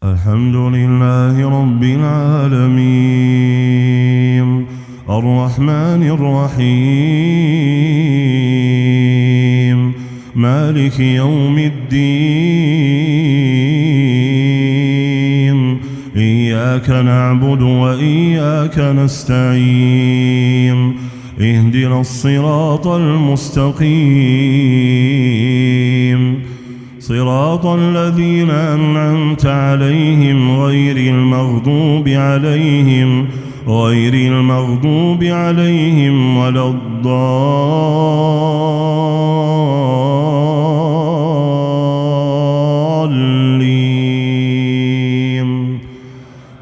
الحمد لله رب العالمين الرحمن الرحيم مالك يوم الدين إياك نعبد وإياك نستعين اهدنا الصراط المستقيم صراط الذين أنعمت عليهم غير المغضوب عليهم ولا الضالين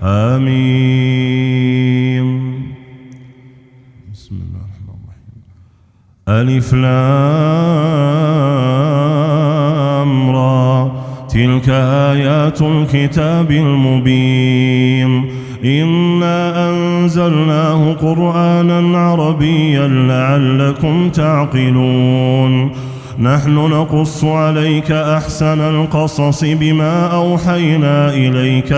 آمين. بسم الله الرحمن الرحيم. ألف لام را تلك آيات الكتاب المبين إنا أنزلناه قرآنا عربيا لعلكم تعقلون نحن نقص عليك أحسن القصص بما أوحينا إليك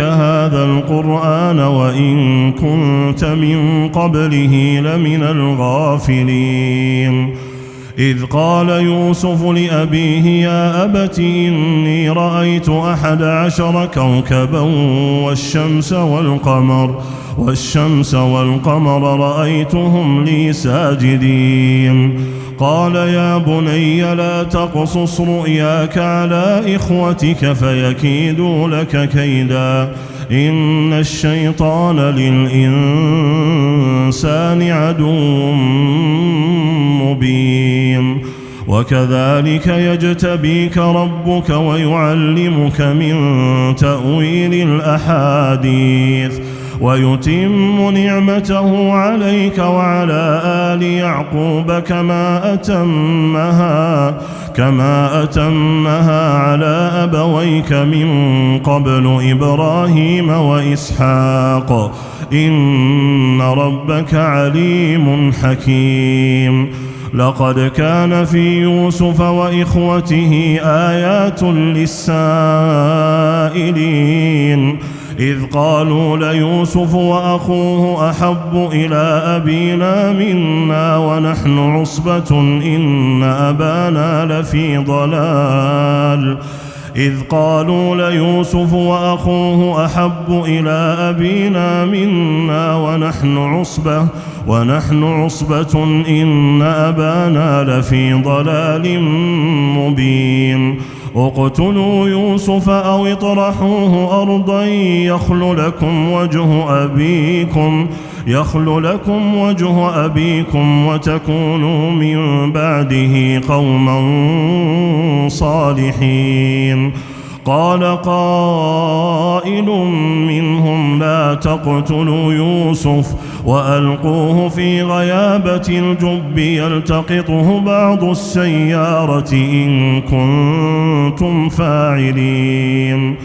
هذا القرآن وإن كنت من قبله لمن الغافلين إذ قال يوسف لأبيه يا أبت إني رأيت 11 كوكبا والشمس والقمر رأيتهم لي ساجدين قال يا بني لا تقصص رؤياك على إخوتك فيكيدوا لك كيدا إن الشيطان للإنسان عدو مبين وكذلك يجتبيك ربك ويعلمك من تأويل الأحاديث ويتم نعمته عليك وعلى آل يعقوب كما أتمها على أبويك من قبل إبراهيم وإسحاق إن ربك عليم حكيم لقد كان في يوسف وإخوته آيات للسائلين إذ قالوا ليوسف وأخوه أحب إلى أبينا منا ونحن عصبة إن أبانا لفي ضلال مبين اقتلوا يوسف أو اطرحوه أرضا يخل لكم وجه أبيكم وتكونوا من بعده قوما صالحين قال قائل منهم لا تقتلوا يوسف وألقوه في غيابة الجب يلتقطه بعض السيارة إن كنتم فاعلين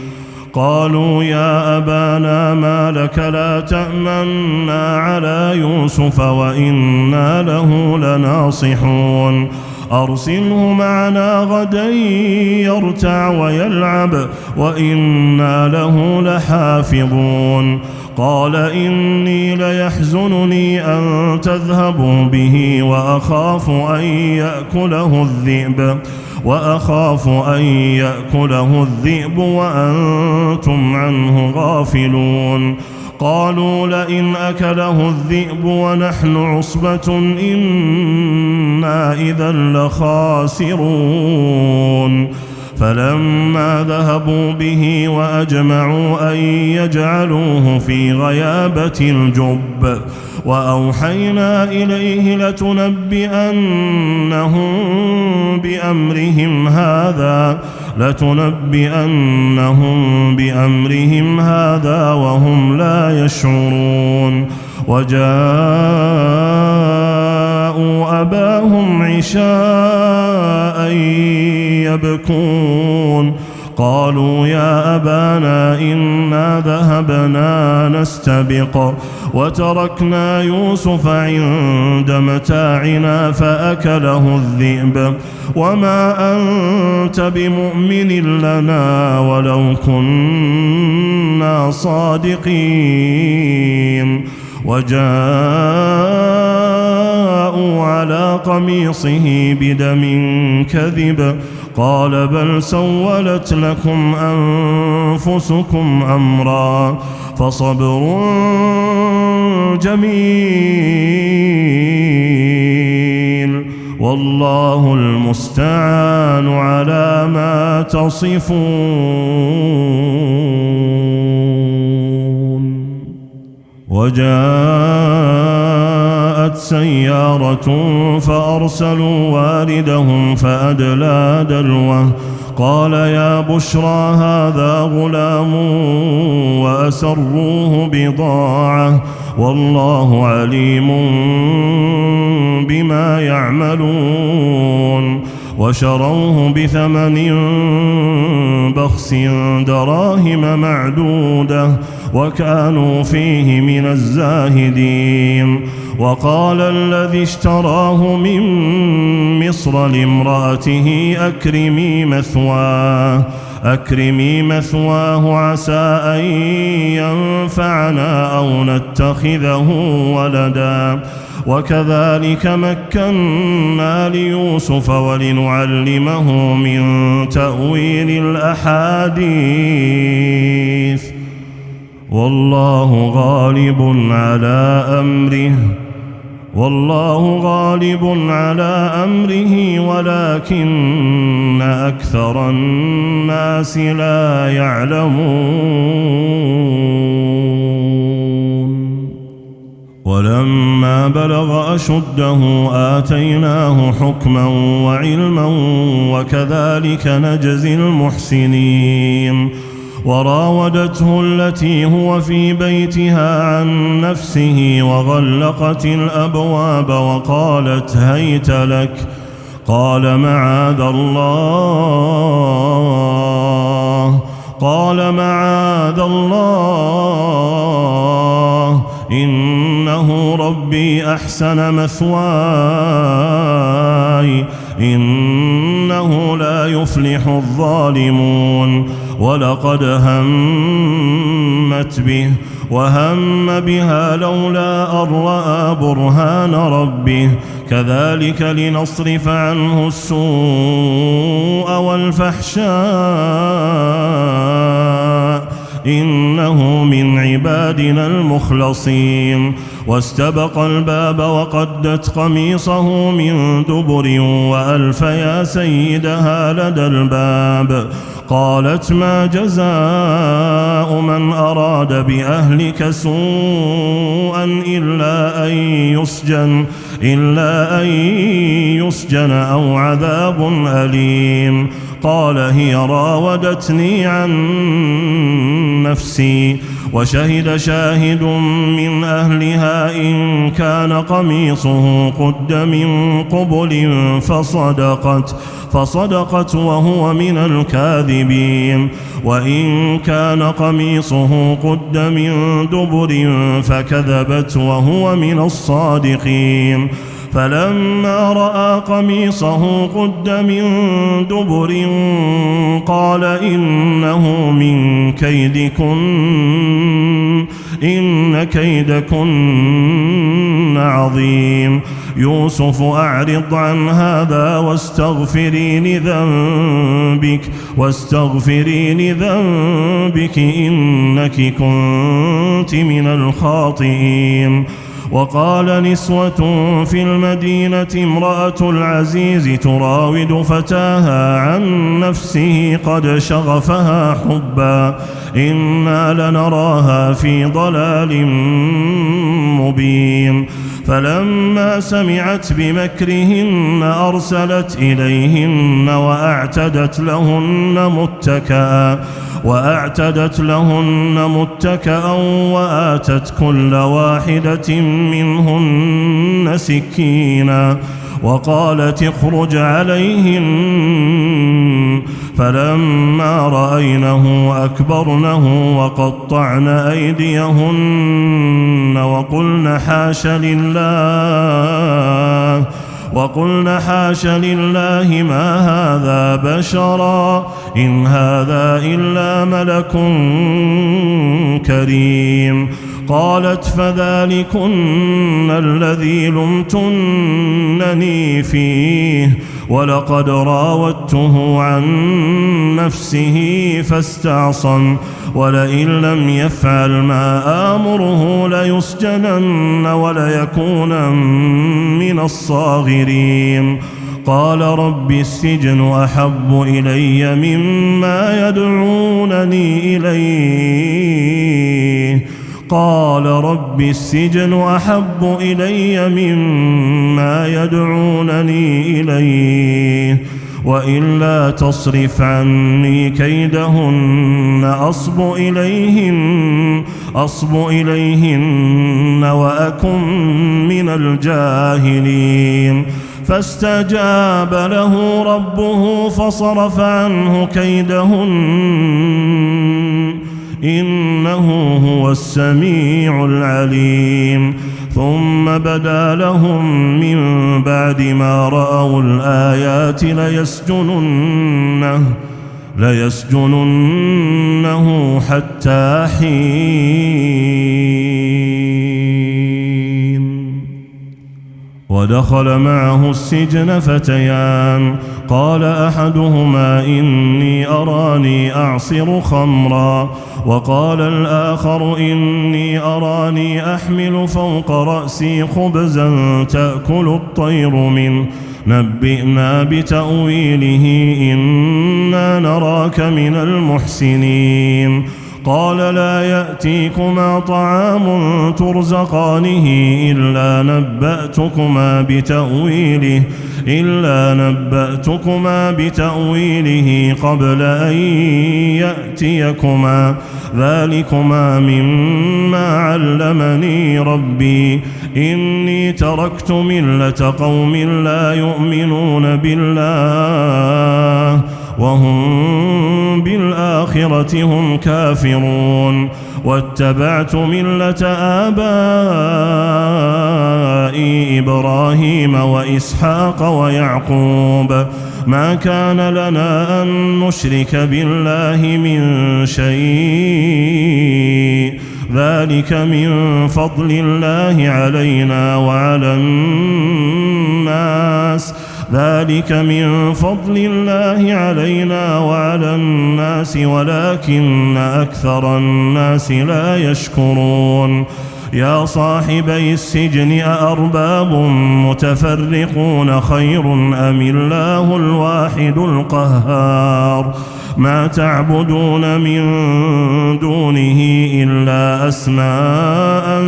قالوا يا أبانا ما لك لا تأمنا على يوسف وإنا له لناصحون أرسله معنا غدا يرتع ويلعب وإنا له لحافظون قال إني ليحزنني أن تذهبوا به وأخاف أن يأكله الذئب وأنتم عنه غافلون قالوا لئن أكله الذئب ونحن عصبة إنا إذا لخاسرون فلما ذهبوا به وأجمعوا أن يجعلوه في غيابة الجب وأوحينا إليه لتنبئنهم بأمرهم هذا وهم لا يشعرون وجاءوا أباهم عشاء يبكون قالوا يا أبانا إنا ذهبنا نستبق وتركنا يوسف عند متاعنا فأكله الذئب وما أنت بمؤمن لنا ولو كنا صادقين وجاءوا على قميصه بدم كذب قال بل سولت لكم أنفسكم أمرا فصبر جميل والله المستعان على ما تصفون. وجاءت سيارة فأرسلوا واردهم فأدلى دلوه قال يا بشرى هذا غلام وأسروه بضاعة والله عليم بما يعملون وشروه بثمن بخس دراهم معدودة وكانوا فيه من الزاهدين. وقال الذي اشتراه من مصر لامرأته أكرمي مثواه عسى أن ينفعنا أو نتخذه ولدا وكذلك مكنا ليوسف ولنعلمه من تأويل الأحاديث والله غالب على أمره ولكن أكثر الناس لا يعلمون. ولما بلغ أشده آتيناه حكما وعلما وكذلك نجزي المحسنين. وراودته التي هو في بيتها عن نفسه وغلقت الأبواب وقالت هيت لك قال معاذ الله إنه ربي أحسن مثواي إنه لا يفلح الظالمون. ولقد همت به وهم بها لولا أن رأى برهان ربه كذلك لنصرف عنه السوء والفحشاء إنه من عبادنا المخلصين. واستبق الباب وقدت قميصه من دبر وألف يا سيدها لدى الباب قالت ما جزاء من أراد بأهلك سوءا إلا أن يسجن أو عذاب أليم. قال هي راودتني عن نفسي وشهد شاهد من أهلها إن كان قميصه قد من قبل فصدقت وهو من الكاذبين وإن كان قميصه قد من دبر فكذبت وهو من الصادقين. فلما رأى قميصه قد من دبر قال إنه من كيدكن إن كيدكن عظيم. يوسف أعرض عن هذا واستغفري لذنبك إنك كنت من الخاطئين. وقال نسوة في المدينة امرأة العزيز تراود فتاها عن نفسه قد شغفها حبا إنا لنراها في ضلال مبين. فلما سمعت بمكرهن أرسلت إليهن وأعتدت لهن متكأ وآتت كل واحدة منهن سكينا وقالت اخرج عليهن فلما رأينه أكبرنه وقطعن أيديهن وقلن حاش لله ما هذا بشرا إن هذا إلا ملك كريم. قالت فذلكن الذي لمتنني فيه ولقد راودته عن نفسه فاستعصم ولئن لم يفعل ما آمره ليسجنن وليكون من الصاغرين. قال رب السجن أحب إلي مما يدعونني إليه وإلا تصرف عني كيدهن أصب إليهن وأكن من الجاهلين. فاستجاب له ربه فصرف عنه كيدهن إنه هو السميع العليم. ثم بدا لهم من بعد ما رأوا الآيات ليسجننه حتى حين. ودخل معه السجن فتيان قال أحدهما إني أراني أعصر خمرا وقال الآخر إني أراني أحمل فوق رأسي خبزا تأكل الطير منه نبئنا بتأويله إنا نراك من المحسنين. قال لا يأتيكما طعام ترزقانه إلا نبأتكما بتأويله قبل أن يأتيكما ذلكما مما علمني ربي إني تركت ملة قوم لا يؤمنون بالله وهم بالآخرة هم كافرون واتبعت ملة آبائي إبراهيم وإسحاق ويعقوب ما كان لنا أن نشرك بالله من شيء ذلك من فضل الله علينا وعلى الناس ولكن أكثر الناس لا يشكرون. يا صاحبي السجن أأرباب متفرقون خير أم الله الواحد القهار ما تعبدون من دونه إلا أسماء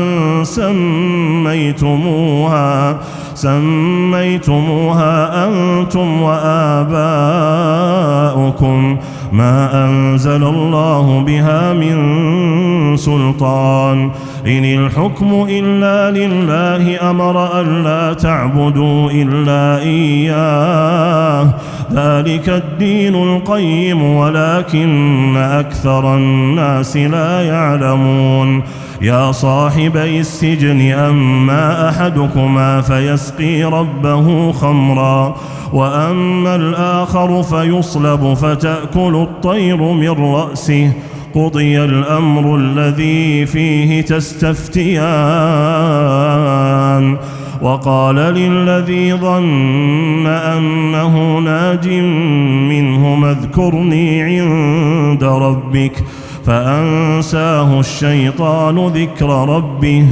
سميتموها أنتم وآباؤكم ما أنزل الله بها من سلطان إن الحكم إلا لله أمر ألا تعبدوا إلا إياه ذلك الدين القيم ولكن أكثر الناس لا يعلمون. يا صاحبي السجن أما أحدكما فيسقي ربه خمرا وأما الآخر فيصلب فتأكل الطير من رأسه قضي الأمر الذي فيه تستفتيان. وقال للذي ظن أنه ناج منهما اذكرني عند ربك فأنساه الشيطان ذكر ربه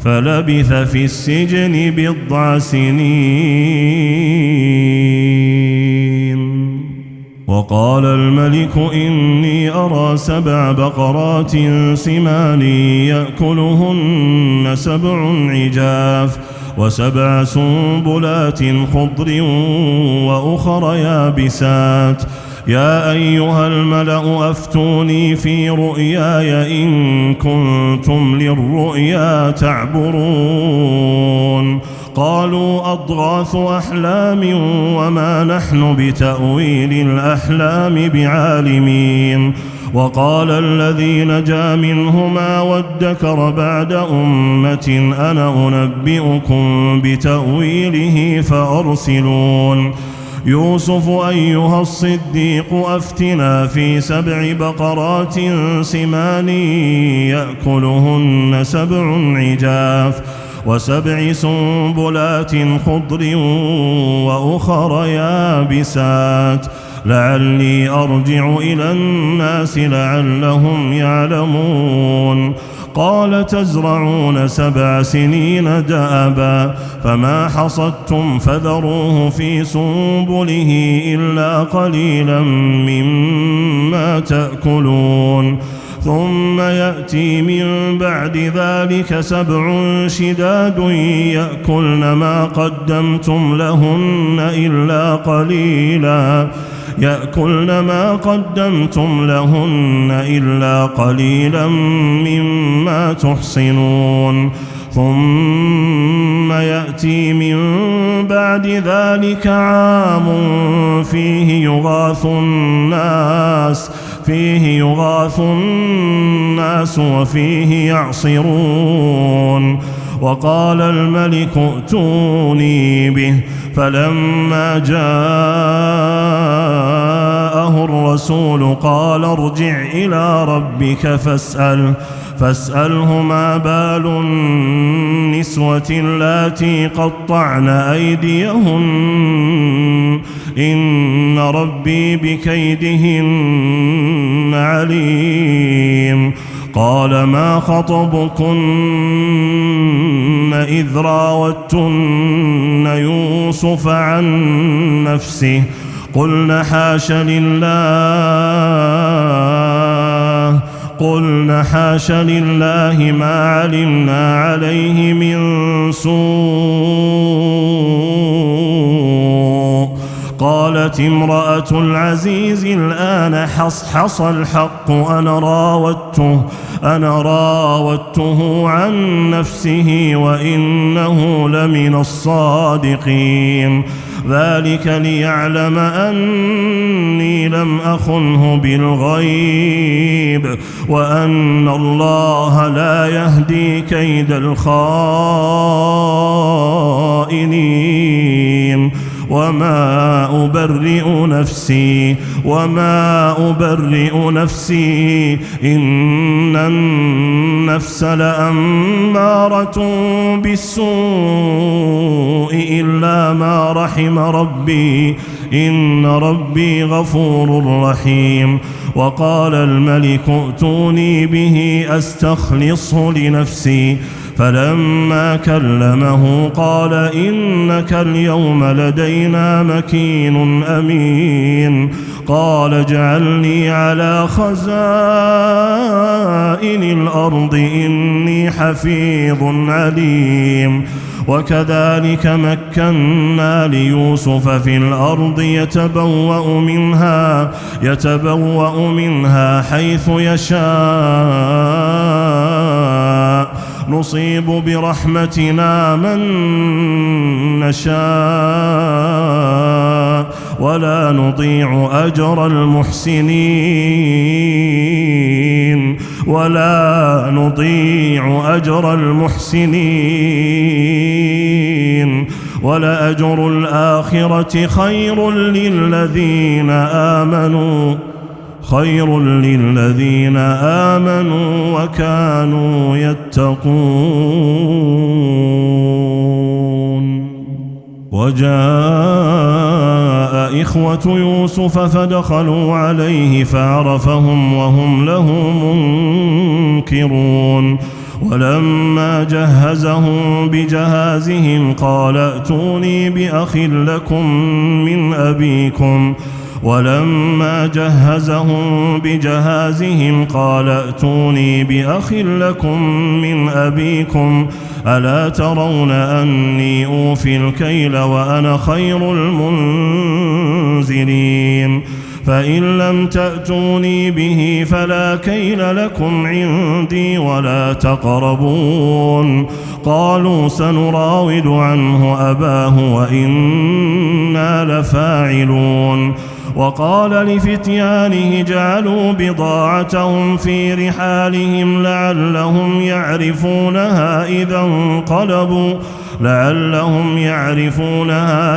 فلبث في السجن 9 سنين. وقال الملك إني أرى 7 بقرات سمان يأكلهن 7 عجاف و7 سنبلات خضر وأخر يابسات يا أيها الملأ أفتوني في رؤياي إن كنتم للرؤيا تعبرون. قالوا أضغاث أحلام وما نحن بتأويل الأحلام بعالمين. وقال الذي نجا منهما وادكر بعد أمة أنا أنبئكم بتأويله فأرسلون. يوسف أيها الصديق أفتنا في 7 بقرات سمان يأكلهن 7 عجاف و7 سنبلات خضر وأخر يابسات لعلي أرجع إلى الناس لعلهم يعلمون. قال تزرعون 7 سنين دأبا فما حصدتم فذروه في سنبله إلا قليلا مما تأكلون. ثم يأتي من بعد ذلك 7 شداد يأكلن ما قدمتم لهن إلا قليلا مما تحصنون. ثم يأتي من بعد ذلك عام فيه يغاث الناس وفيه يعصرون. وقال الملك ائتوني به فلما جاءه الرسول قال ارجع إلى ربك فاسأله ما بال النسوة اللاتي قطعن أيديهن إن ربي بكيدهن عليم. قال ما خطبكن إذ راوتن يوسف عن نفسه قلنا حاش لله ما علمنا عليه من سوء. قالت امرأة العزيز الآن حصحص الحق أنا راودته عن نفسه وإنه لمن الصادقين. ذلك ليعلم أني لم أخنه بالغيب وأن الله لا يهدي كيد الخائنين. وما أبرئ نفسي إن النفس لأمارة بالسوء إلا ما رحم ربي إن ربي غفور رحيم. وقال الملك ائتوني به أستخلصه لنفسي فلما كلمه قال إنك اليوم لدينا مكين أمين. قال اجعلني على خزائن الأرض إني حفيظ عليم. وكذلك مكنا ليوسف في الأرض يتبوأ منها حيث يشاء نصيب برحمتنا من نشاء ولا نضيع أجر المحسنين ولأجر الآخرة خير للذين آمنوا وكانوا يتقون. وجاء إخوة يوسف فدخلوا عليه فعرفهم وهم له منكرون. ولما جهزهم بجهازهم قال ائتوني بأخ لكم من أبيكم ولما جهزهم بجهازهم قال ائتوني بأخ لكم من أبيكم ألا ترون أني أوفي الكيل وأنا خير المنزلين فإن لم تأتوني به فلا كيل لكم عندي ولا تقربون. قالوا سنراود عنه أباه وإنا لفاعلون. وقال لفتيانه جعلوا بضاعتهم في رحالهم لعلهم يعرفونها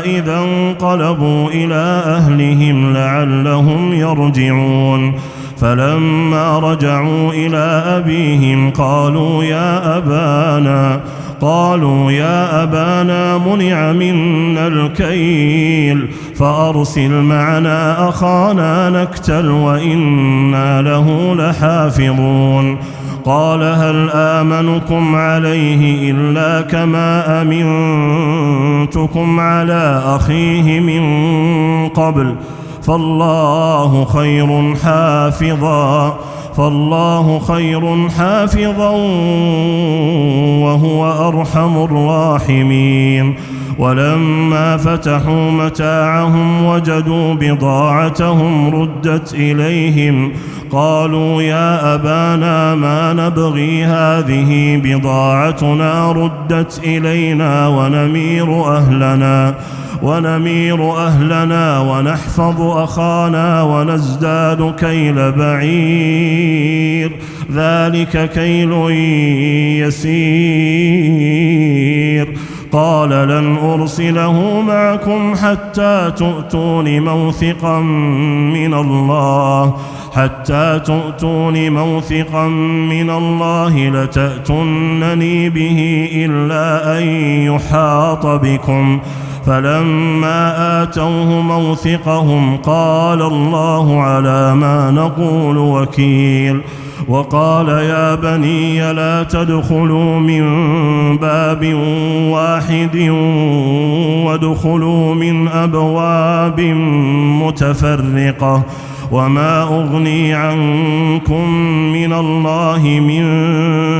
إذا انقلبوا إلى أهلهم لعلهم يرجعون. فلما رجعوا إلى أبيهم قالوا يا أبانا منع منا الكيل فأرسل معنا أخانا نكتل وإنا له لحافظون. قال هل آمنكم عليه إلا كما أمنتكم على أخيه من قبل فالله خير حافظا وهو أرحم الراحمين. ولما فتحوا متاعهم وجدوا بضاعتهم ردت إليهم قالوا يا أبانا ما نبغي هذه بضاعتنا ردت إلينا ونمير أهلنا ونحفظ أخانا ونزداد كيل بعير ذلك كيل يسير. قال لن أرسله معكم حتى تؤتون موثقا من الله لتأتونني به إلا أن يحاط بكم. فلما آتوه موثقهم قال الله على ما نقول وكيل. وقال يا بني لا تدخلوا من باب واحد وادخلوا من أبواب متفرقة وما أغني عنكم من الله من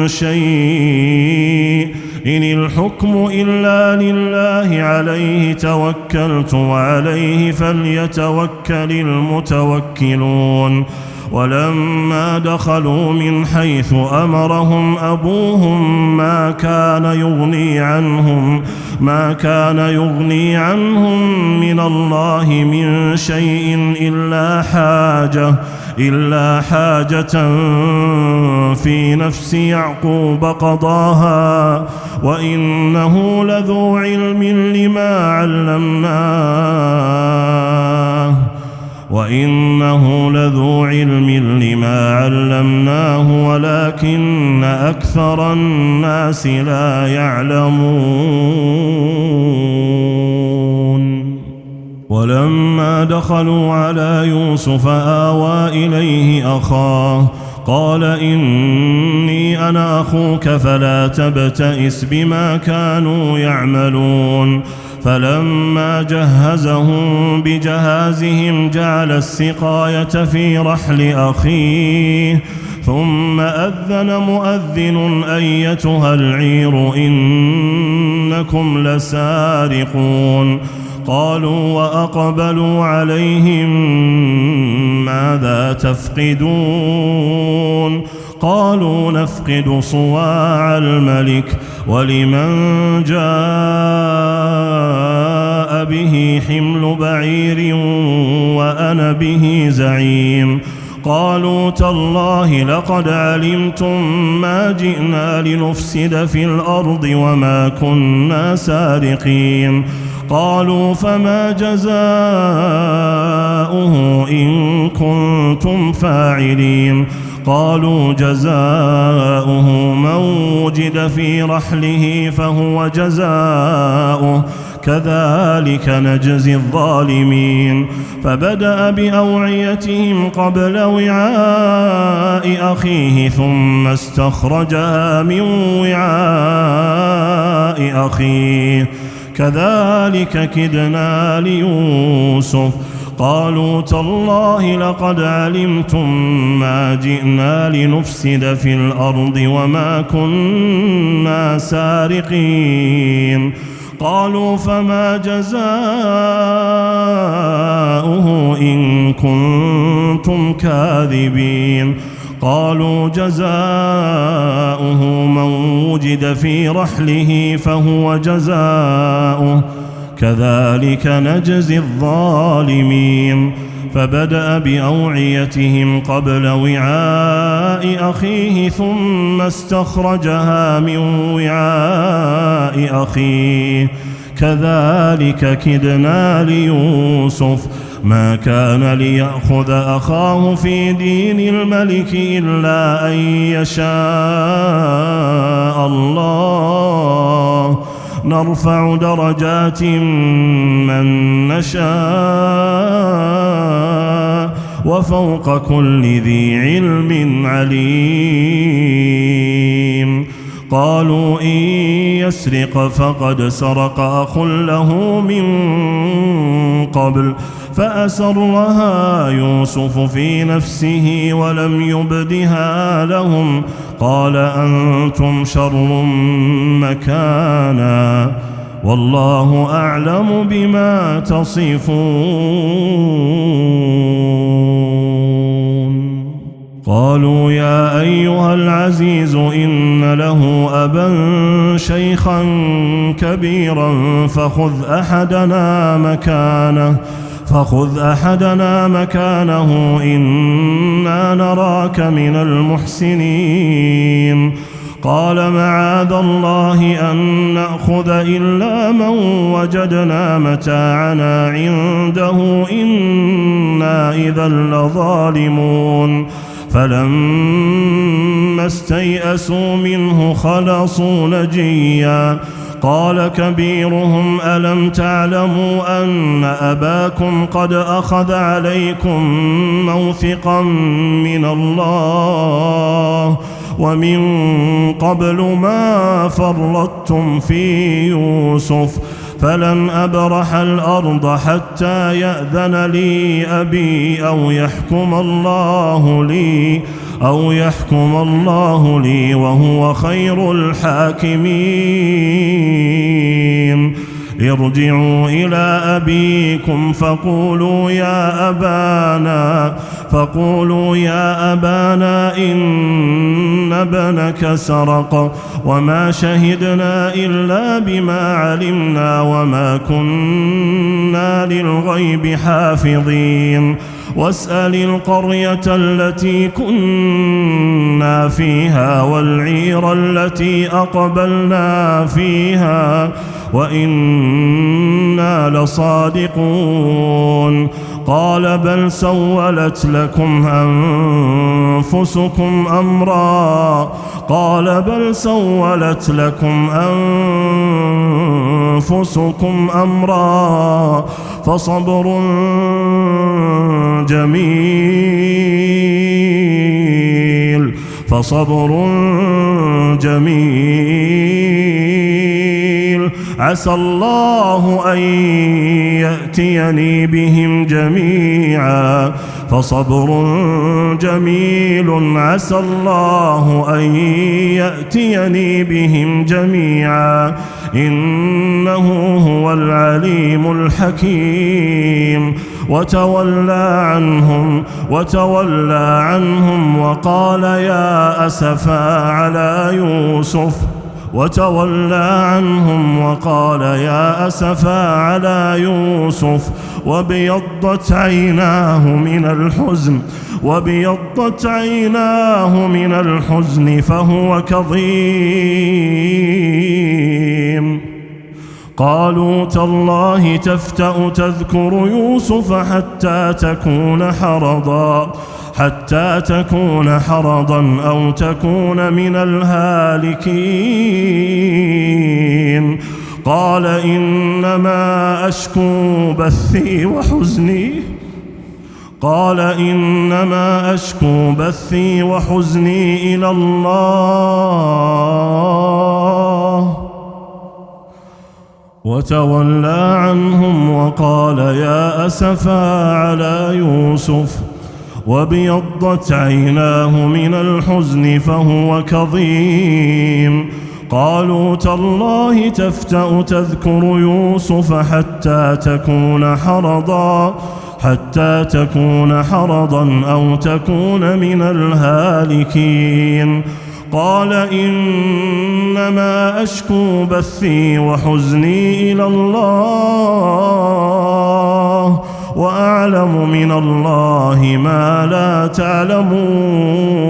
شيء إن الحكم إلا لله عليه توكلت وعليه فليتوكل المتوكلون. ولما دخلوا من حيث أمرهم أبوهم ما كان يغني عنهم من الله من شيء إلا حاجة في نفس يعقوب قضاها وإنه لذو علم لما علمناه ولكن أكثر الناس لا يعلمون. ولما دخلوا على يوسف آوى إليه أخاه قال إني أنا أخوك فلا تبتئس بما كانوا يعملون. فلما جهزهم بجهازهم جعل السقاية في رحل أخيه ثم أذن مؤذن أيتها العير إنكم لسارقون. قالوا وأقبلوا عليهم ماذا تفقدون؟ قالوا نفقد صواع الملك ولمن جاء به حمل بعير وأنا به زعيم. قالوا تالله لقد علمتم ما جئنا لنفسد في الأرض وما كنا سارقين. قالوا فما جزاؤه إن كنتم فاعلين؟ قالوا جزاؤه من وجد في رحله فهو جزاؤه كذلك نجزي الظالمين. فبدأ بأوعيتهم قبل وعاء أخيه ثم استخرجها من وعاء أخيه كذلك كدنا ليوسف. قالوا تالله لقد علمتم ما جئنا لنفسد في الأرض وما كنا سارقين. قالوا فما جزاؤه إن كنتم كاذبين قالوا جزاؤه من وجد في رحله فهو جزاؤه كذلك نجزي الظالمين فبدأ بأوعيتهم قبل وعاء أخيه ثم استخرجها من وعاء أخيه كذلك كدنا ليوسف ما كان ليأخذ أخاه في دين الملك إلا أن يشاء الله نرفع درجات من نشاء وفوق كل ذي علم عليم قالوا إن يسرق فقد سرق أخ له من قبل فأسرها يوسف في نفسه ولم يبدها لهم قال أنتم شر مكانا والله أعلم بما تصفون قالوا يا أيها العزيز إن له أبا شيخا كبيرا فخذ أحدنا مكانه إنا نراك من المحسنين قال معاذ الله أن نأخذ إلا من وجدنا متاعنا عنده إنا إذا لظالمون فلما استيئسوا منه خلصوا نجيا قال كبيرهم ألم تعلموا أن أباكم قد أخذ عليكم موثقا من الله ومن قبل ما فرطتم في يوسف فلن أبرح الأرض حتى يأذن لي أبي أو يحكم الله لي وهو خير الحاكمين ارجعوا إلى أبيكم فقولوا يا أبانا إن ابنك سرق وما شهدنا إلا بما علمنا وما كنا للغيب حافظين واسأل القرية التي كنا فيها والعير التي أقبلنا فيها وإنا لصادقون قال بل سولت لكم أنفسكم أمرا فصبر جميل عسى الله أن يأتيني بهم جميعا فصبر جميل عسى الله أن يأتيني بهم جميعا إنه هو العليم الحكيم وتولى عنهم وقال يا أسفا على يوسف وابيضت عيناه من الحزن فهو كظيم قالوا تالله تفتأ تذكر يوسف حتى تكون حرضا أو تكون من الهالكين قال إنما أشكو بثي وحزني إلى الله وتولى عنهم وقال يا أسفا على يوسف وابيضت عيناه من الحزن فهو كظيم قالوا تالله تفتأ تذكر يوسف حتى تكون حرضا أو تكون من الهالكين. قال إنما أشكو بثي وحزني إلى الله وأعلم من الله ما لا تعلمون.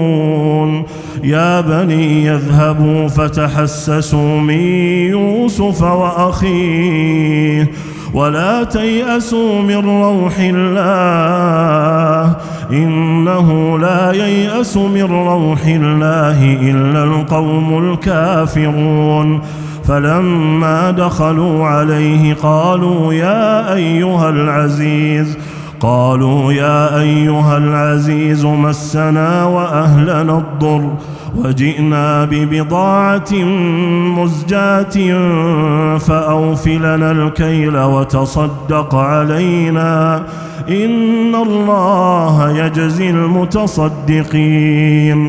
يا بني اذهبوا فتحسسوا من يوسف وأخيه ولا تيأسوا من روح الله إنه لا ييأس من روح الله إلا القوم الكافرون. فلما دخلوا عليه قالوا يا أيها العزيز مسنا وأهلنا الضر وجئنا ببضاعة مزجاة فأوف لنا الكيل وتصدق علينا إن الله يجزي المتصدقين.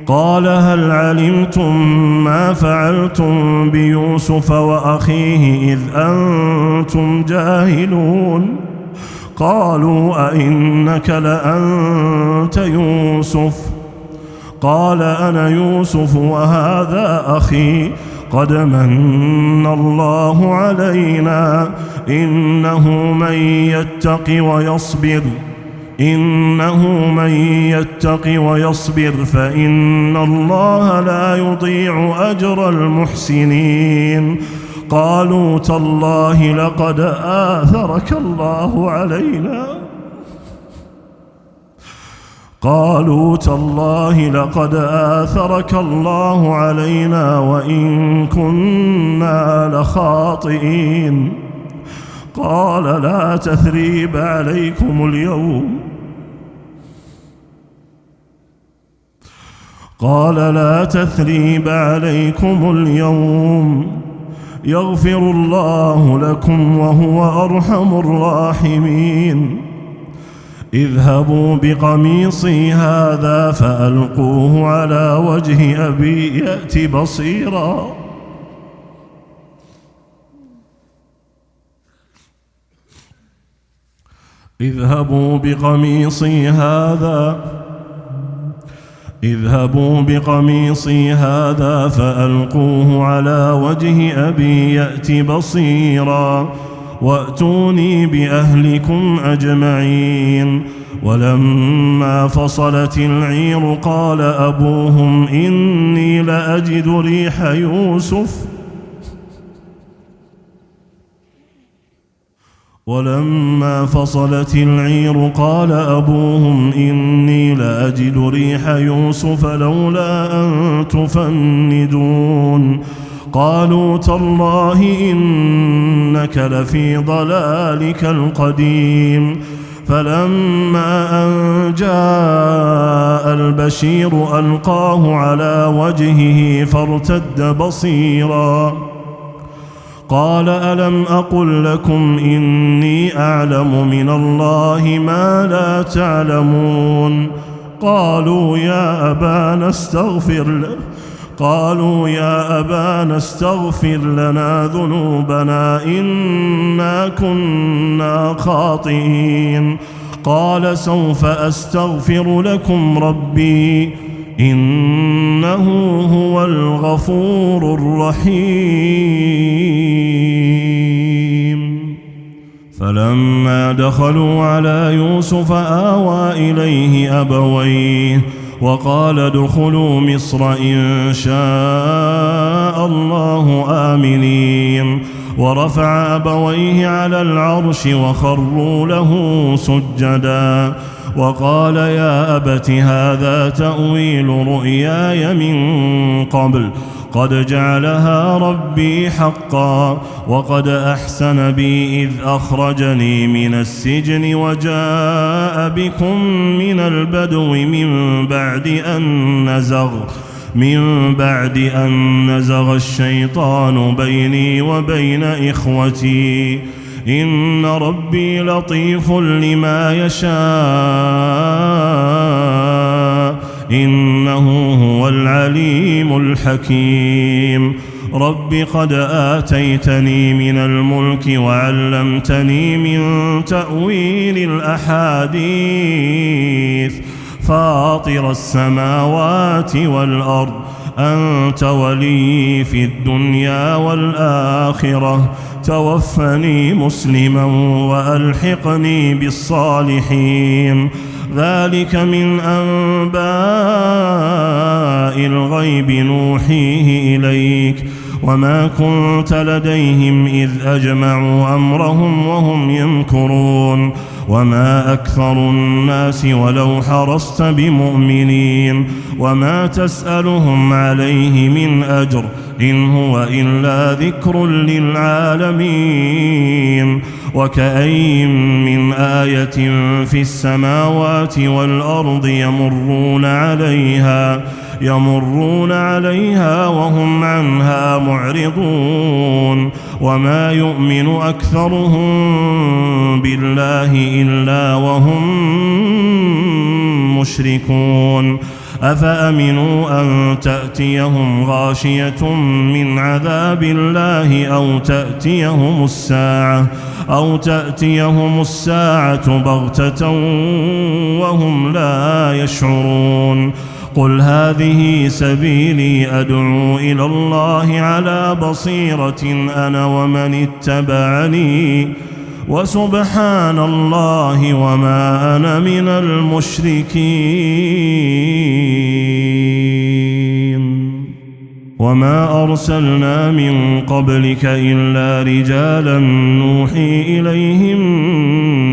قال هل علمتم ما فعلتم بيوسف وأخيه إذ أنتم جاهلون؟ قالوا أئنك لأنت يوسف؟ قال أنا يوسف وهذا أخي قد من الله علينا إنه من يتق ويصبر فإن الله لا يضيع أجر المحسنين. قالوا تالله لقد آثرك الله علينا وإن كنا لخاطئين. قال لا تثريب عليكم اليوم يغفر الله لكم وهو أرحم الراحمين. اذهبوا بقميصي هذا فألقوه على وجه أبي يأت بصيرا. اذهبوا بقميصي هذا فألقوه على وجه أبي يأت بصيرا وأتوني بأهلكم أجمعين. ولما فصلت العير قال أبوهم إني لأجد ريح يوسف لولا أن تفندون. قالوا تالله إنك لفي ضلالك القديم. فلما أن جاء البشير ألقاه على وجهه فارتد بصيرا. قال ألم أقل لكم إني أعلم من الله ما لا تعلمون. قالوا يا أبانا استغفر لنا ذنوبنا إنا كنا خاطئين. قال سوف أستغفر لكم ربي إنه هو الغفور الرحيم. فلما دخلوا على يوسف آوى إليه أبويه وقال ادخلوا مصر إن شاء الله آمنين. ورفع أبويه على العرش وخروا له سجدا وقال يا أبت هذا تأويل رؤياي من قبل قد جعلها ربي حقا وقد أحسن بي إذ أخرجني من السجن وجاء بكم من البدو من بعد أن نزغ الشيطان بيني وبين إخوتي إن ربي لطيف لما يشاء إنه هو العليم الحكيم. رب قد آتيتني من الملك وعلمتني من تأويل الأحاديث فاطر السماوات والأرض أنت ولي في الدنيا والآخرة توفني مسلما وألحقني بالصالحين ذلك من أنباء الغيب نوحيه إليك وما كنت لديهم إذ أجمعوا أمرهم وهم يمكرون وما أكثر الناس ولو حرصت بمؤمنين وما تسألهم عليه من أجر إن هو إلا ذكر للعالمين وكأين من آية في السماوات والأرض يمرون عليها وهم عنها معرضون وما يؤمن أكثرهم بالله إلا وهم مشركون أفأمنوا أن تأتيهم غاشية من عذاب الله أو تأتيهم الساعة بغتة وهم لا يشعرون قل هذه سبيلي أدعو إلى الله على بصيرة أنا ومن اتبعني وسبحان الله وما أنا من المشركين وما أرسلنا من قبلك إلا رجالا نوحي إليهم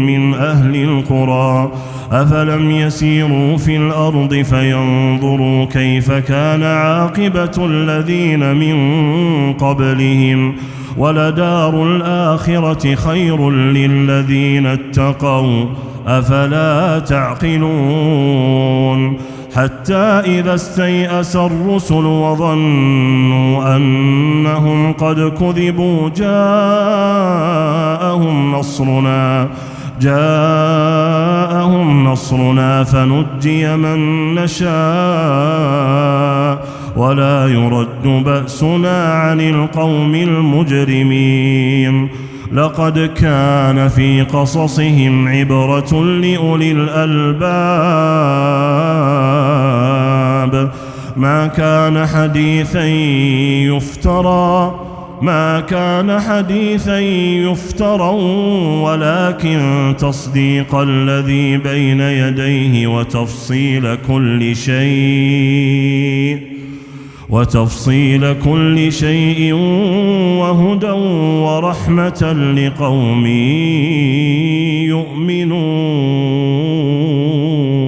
من أهل القرى أفلم يسيروا في الأرض فينظروا كيف كان عاقبة الذين من قبلهم ولدار الآخرة خير للذين اتقوا أفلا تعقلون حتى إذا استيأس الرسل وظنوا أنهم قد كذبوا جاءهم نصرنا فنجي من نشاء ولا يرد بأسنا عن القوم المجرمين لقد كان في قصصهم عبرة لأولي الألباب ما كان حديثا يفترى ولكن تصديق الذي بين يديه وتفصيل كل شيء وهدى ورحمة لقوم يؤمنون